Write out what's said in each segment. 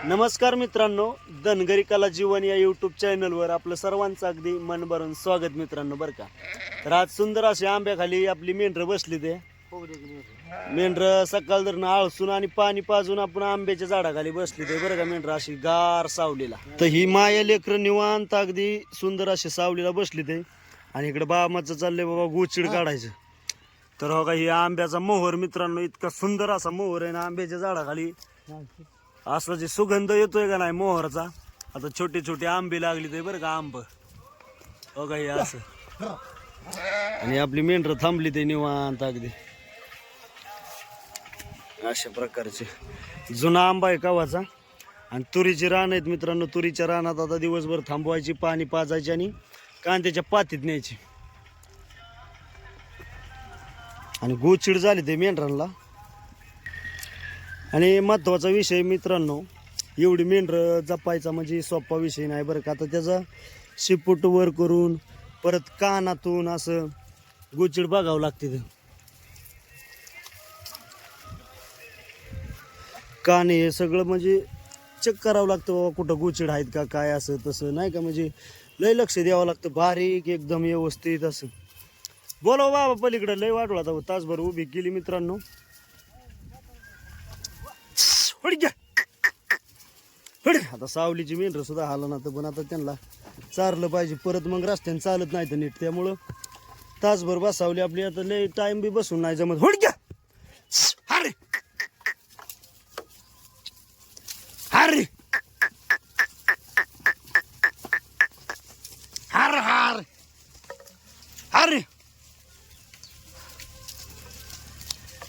नमस्कार मित्रांनो, धनगरी कला जीवन या यूट्यूब चॅनलवर आपलं सर्वांचं अगदी मन भरून स्वागत मित्रांनो. बरं का, तर आज सुंदर अशी आंब्याखाली आपली मेंढरं बसली. ते मेंढरं सकाळ धरणं आळसून आणि पाणी पाजून आपण आंब्याच्या झाडाखाली बसली. ते बरं का, मेंढरं अशी गार सावलीला. तर ही माया लेकरं निवांत अगदी सुंदर अशी सावलीला बसली. ते आणि इकडे बामाचं चाललंय बाबा गोचिड काढायचं. तर हो का, ही आंब्याचा मोहर मित्रांनो, इतका सुंदर असा मोहर आहे ना आंब्याच्या झाडाखाली. असं जे सुगंध येतोय का नाही मोहरचा. आता छोटे छोटे आंबे लागले ते बरं का, आंब हो का, हे असं. आणि आपली मेंढरं थांबली ते निवांत अगदी अशा प्रकारचे. जुना आंबा आहे कवाचा. आणि तुरीची रान आहेत मित्रांनो. तुरीच्या रानात आता दिवसभर थांबवायची, पाणी पाजायची आणि कांद्याच्या पातीत न्यायची. आणि गोचिड झाली ते मेंढरांना. आणि महत्त्वाचा विषय मित्रांनो, एवढी मेंढरं जपायचा म्हणजे सोपा विषय नाही बरं का. आता त्याचा शिपूट वर करून परत कानातून असं गोचिड बघावं लागते. कान हे सगळं म्हणजे चेक करावं लागतं बाबा, कुठं गोचिड आहेत का काय, असं तसं नाही का. म्हणजे लय लक्ष द्यावं लागतं, बारीक एकदम व्यवस्थित असं. बोलाव बाबा पलीकडं, लय वाटलं आता तासभर उभी केली मित्रांनो. आता सावलीची मेंढरं सुद्धा हाल ना, तर पण आता त्यांना चारलं पाहिजे. परत मग रस्त्याने चालत नाही तर नीट, त्यामुळं तासभर बसावली आपली. आता लय टाइम बी बसून नाही जमत. हुडक्या हरे हरे हर हर हरे.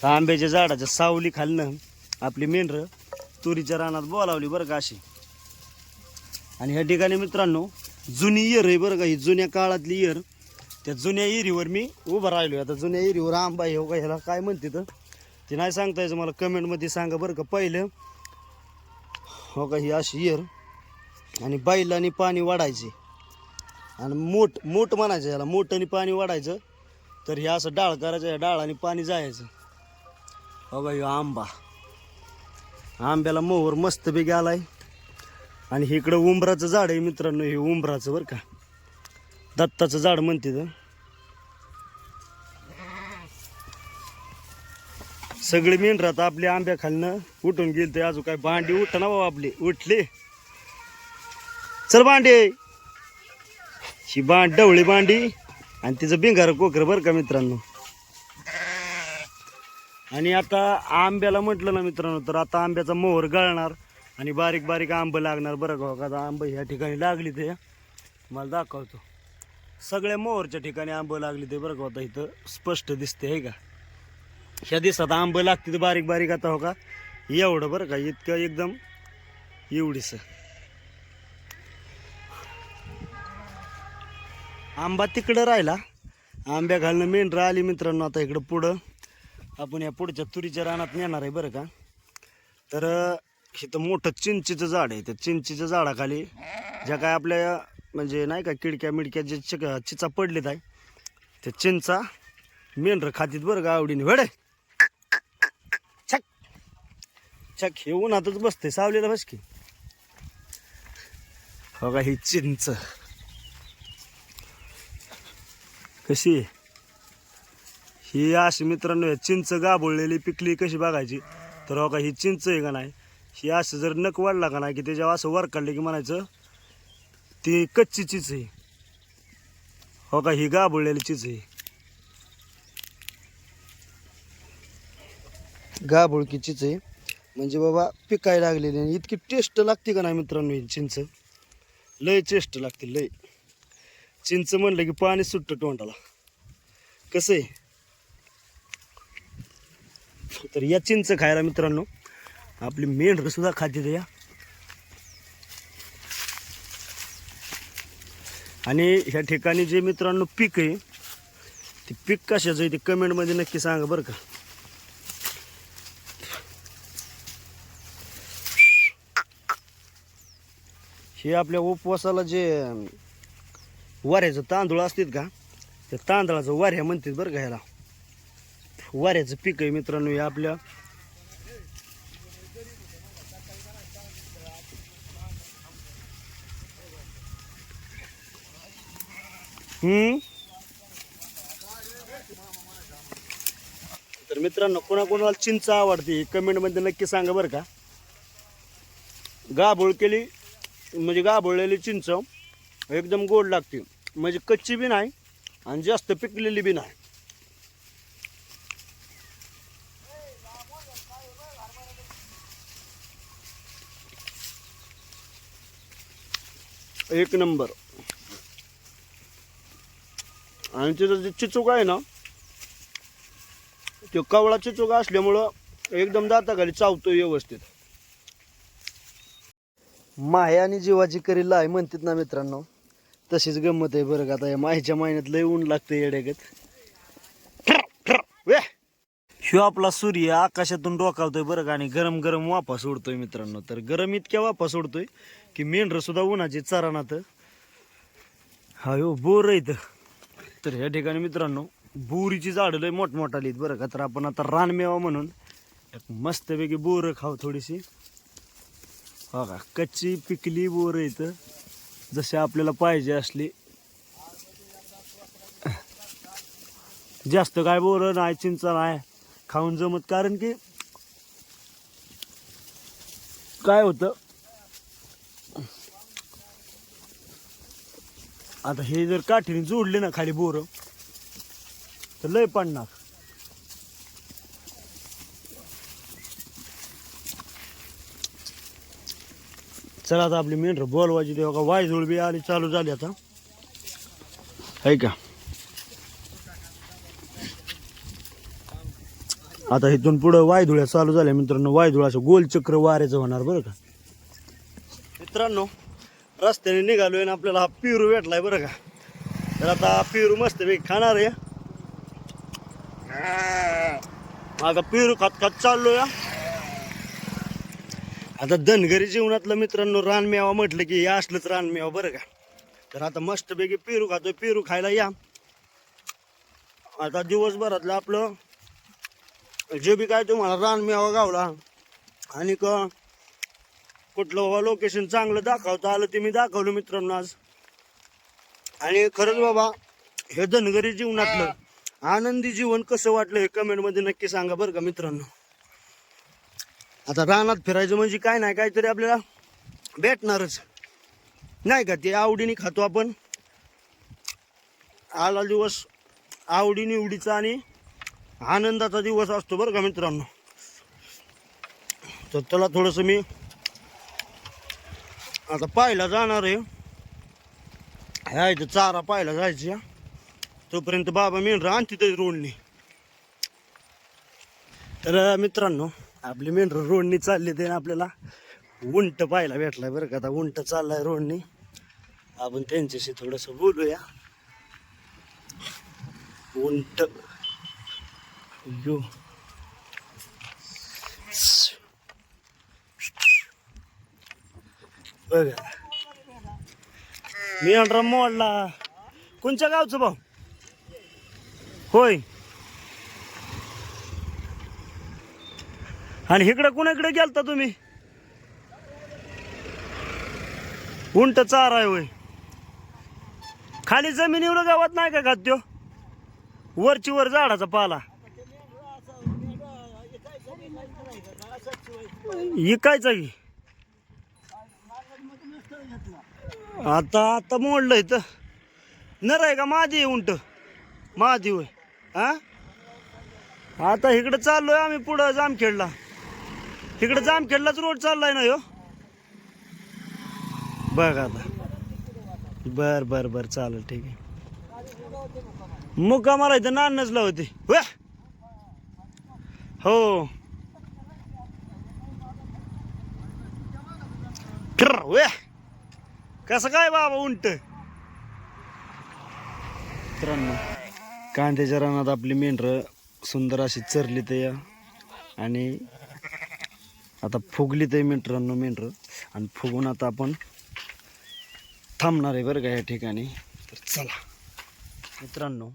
आंब्याच्या झाडाच्या सावली खालनं आपली मेंढरं तुरीच्या रानात बोलावली बरं का अशी. आणि ह्या ठिकाणी मित्रांनो जुनी इयर आहे बरं का, ही जुन्या काळातली इयर. त्या जुन्या इरीवर मी उभं राहिलो. आता जुन्या इरीवर आंबा आहे हो का, ह्याला काय म्हणते तर ते नाही सांगता यायचं, मला कमेंटमध्ये सांगा बरं का. पहिलं हो का, ही अशी इयर आणि बैलांनी पाणी वाढायचे आणि मोठ म्हणायचं ह्याला. मोठ्याने पाणी वाढायचं तर हे असं डाळ करायचं, ह्या डाळाने पाणी जायचं. हो का, ह्यो आंबा. आंब्याला मोहर मस्त बी गेलाय. आणि इकडं उंबराचं झाड आहे मित्रांनो. हे उंबराचं बरं का, दत्ताचं झाड म्हणते तर. सगळे मेंढरं आता आपल्या आंब्या खालनं उठून गेल. ते अजून काय भांडी उठ ना बाबा, आपली उठले. चल भांडे, ही डवळी भांडी आणि तिचं बिंगार कोकर बरं का मित्रांनो. आणि आता आंब्याला म्हटलं ना मित्रांनो, तर आता आंब्याचा मोहर गळणार आणि बारीक बारीक आंब लागणार बरं का. आता आंब ह्या ठिकाणी लागली ते मला दाखवतो. सगळ्या मोहरच्या ठिकाणी आंब लागली ते बरं का. आता इथं स्पष्ट दिसते आहे का. ह्या दिवसात आंब लागते बारीक बारीक. आता हो का, एवढं बरं का, इतकं एकदम एवढीस आंबा तिकडं राहिला. आंब्या घालणं मेंढरं आली मित्रांनो. आता इकडं पुढं आपण या पुढच्या तुरीच्या रानात नेणार आहे बरं का. तर इथं मोठं चिंचेचं झाड आहे. त्या चिंचेच्या झाडाखाली ज्या काय आपल्या म्हणजे नाही का किडक्या मिडक्या जे चिचा पडलेत आहे, त्या चिंचा मेंढरं खातीत बरं का आवडीने. वडे छक छक, हे उन्हातच बसते सावलेला बस की. हो का, ही चिंच कशी आहे ही अशी मित्रांनो. चिंच गाभोळलेली पिकली कशी बघायची. तर हो का, ही चिंच आहे का नाही, ही असं जर नक वाढला का नाही की त्याच्यावर असं वर काढले की म्हणायचं ती कच्ची चिंच आहे. हो का, ही गाभोळलेली चिंच आहे, गाभोळकी चिंच आहे. म्हणजे बाबा पिकायला लागलेली. आणि इतकी टेस्ट लागते का नाही मित्रांनो ही चिंच, लय टेस्ट लागते लय. चिंच म्हणलं की पाणी सुटतं तोंडाला. कसं आहे. तर या चिंच खायला मित्रांनो आपली मेंढरं सुद्धा खाते या. आणि ह्या ठिकाणी जे मित्रांनो पीक आहे, ते पीक कशाचं आहे ते कमेंटमध्ये नक्की सांगा बरं का. हे आपल्या उपवासाला जे वाऱ्याचं तांदूळ असतात का, त्या तांदळाचं वाऱ्या म्हणतात बरं का ह्याला. वाऱ्याचं पीक आहे मित्रांनो. हे आपल्या हम्म. तर मित्रांनो, कोणाकोणाला चिंच आवडते कमेंटमध्ये नक्की सांगा बरं का. गाभोळ केली म्हणजे गाभोळलेली चिंच एकदम गोड लागते, म्हणजे कच्ची बी नाही आणि जास्त पिकलेली बी नाही. एक नंबर. आणि तिथं जे चिचूक आहे ना, तो कवळा चिचूक असल्यामुळं एकदम दाताखाली चावतो व्यवस्थित. माह्या आणि जीवाची करी लाय म्हणतात ना मित्रांनो, तशीच गंमत आहे बरं का. आता या माहीच्या महिन्यात लय ऊन लागतं येड्यागत. ह्यो आपला सूर्य आकाशातून डोकावतोय बरं का, आणि गरम गरम वाफा सोडतोय मित्रांनो. तर गरम इतक्या वाफा सोडतोय की मेंढर सुद्धा उन्हाची चारानात. हा हो बोर इथं. तर ह्या ठिकाणी मित्रांनो बोरीची झाडं लय मोठमोठाली आहेत बरं का. तर आपण आता रानमेवा म्हणून एक मस्तपैकी बोरं खाऊ थोडीशी. हो का, कच्ची पिकली बोरं इथं जशी आपल्याला पाहिजे असली. जास्त काय बोरं नाही, चिंचा नाही खाऊन जमत. कारण की काय होतं, आता हे जर काठीने जोडले ना खाली बोरं तर लय पडणार. चला आता आपली मेंढर बोलवायची तेव्हा का वायझोळ बी आली चालू झाली आता, आहे का. आता इथून पुढं वायधुळ्या चालू झाल्या मित्रांनो. वायधुळाचं गोल चक्र वाऱ्याचं होणार बरं का. मित्रांनो रस्त्याने निघालोय आणि आपल्याला हा पेरू भेटलाय बरं का. तर आता पेरू मस्तपैकी खाणार आहे. आता पेरू खात खात चाललोय. आता धनगरी जीवनातलं मित्रांनो रानमेवा म्हटलं की हे असलंच रानमेवा बरं का. तर आता मस्तपैकी पेरू खातोय. पेरू खायला या. आता दिवसभरातलं आपलं जे बी काय तुम्हाला रानमेवा गावला आणि कुठलं बाबा लोकेशन चांगलं दाखवता आलं ते मी दाखवलं मित्रांनो आज. आणि खरंच बाबा हे धनगरी जीवनातलं आनंदी जीवन कसं वाटलं हे कमेंटमध्ये नक्की सांगा बरं का मित्रांनो. आता रानात फिरायचं म्हणजे काय नाही काहीतरी आपल्याला भेटणारच नाही का. ते आवडीने खातो आपण. आला दिवस आवडी निवडीचा आणि आनंदाचा दिवस असतो बरं का मित्रांनो. तर त्याला थोडंसं मी आता पाहायला जाणार आहे. ह्या इथं चारा पाहायला जायची. तोपर्यंत बाबा मेंढर आणते तरी रोडनी. तर मित्रांनो आपली मेंढर रोडनी चालली ते आपल्याला उंट पाहायला भेटलाय बरं का. आता उंट चाललाय रोडनी. आपण त्यांच्याशी थोडंसं बोलूया. उंट यो बघा मेंढरा मोडला. कोणच्या गावचं भाऊ होय. आणि इकडं कुणाकडे गेलता तुम्ही. उंट चारा आहे होय. खाली जमिनीवर गावात नाही का खाद्य वरची वर झाडाचा पाला इकायचा की. आता आता मोडलं इथं. नर आहे का मादी आहे उंट. मादी होय. हा आता इकडं चाललोय आम्ही पुढं जामखेडला. इकडं जामखेडलाच रोड चाललाय ना ह्यो. बघ आता. बर बर बर चालेल ठीक आहे. मुक्का मला इथं नान नसला होती हो. वे कसं काय बाबा उंट. मित्रांनो कांद्याच्या रानात आपली मेंढर सुंदर अशी चरली ते आणि आता फुगली ते मित्रांनो मेंढर. आणि फुगून आता आपण थांबणार आहे बरं का या ठिकाणी. तर चला मित्रांनो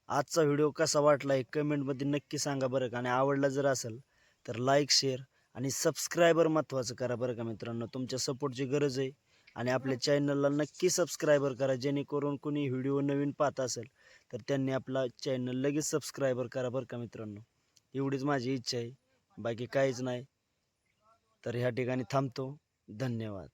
आजचा व्हिडिओ कसा वाटला आहे कमेंटमध्ये नक्की सांगा बरं का. आणि आवडला जर असेल तर लाईक शेअर आणि सबस्क्रायबर महत्त्वाचं करा बरं का मित्रांनो. तुमच्या सपोर्टची गरज आहे. आणि आपल्या चॅनलला नक्की सबस्क्रायबर करा, जेणेकरून कोणी व्हिडिओ नवीन पाहत असेल तर त्यांनी आपला चॅनल लगेच सबस्क्रायबर करा बरं का मित्रांनो. एवढीच माझी इच्छा आहे, बाकी काहीच नाही. तर ह्या ठिकाणी थांबतो. धन्यवाद.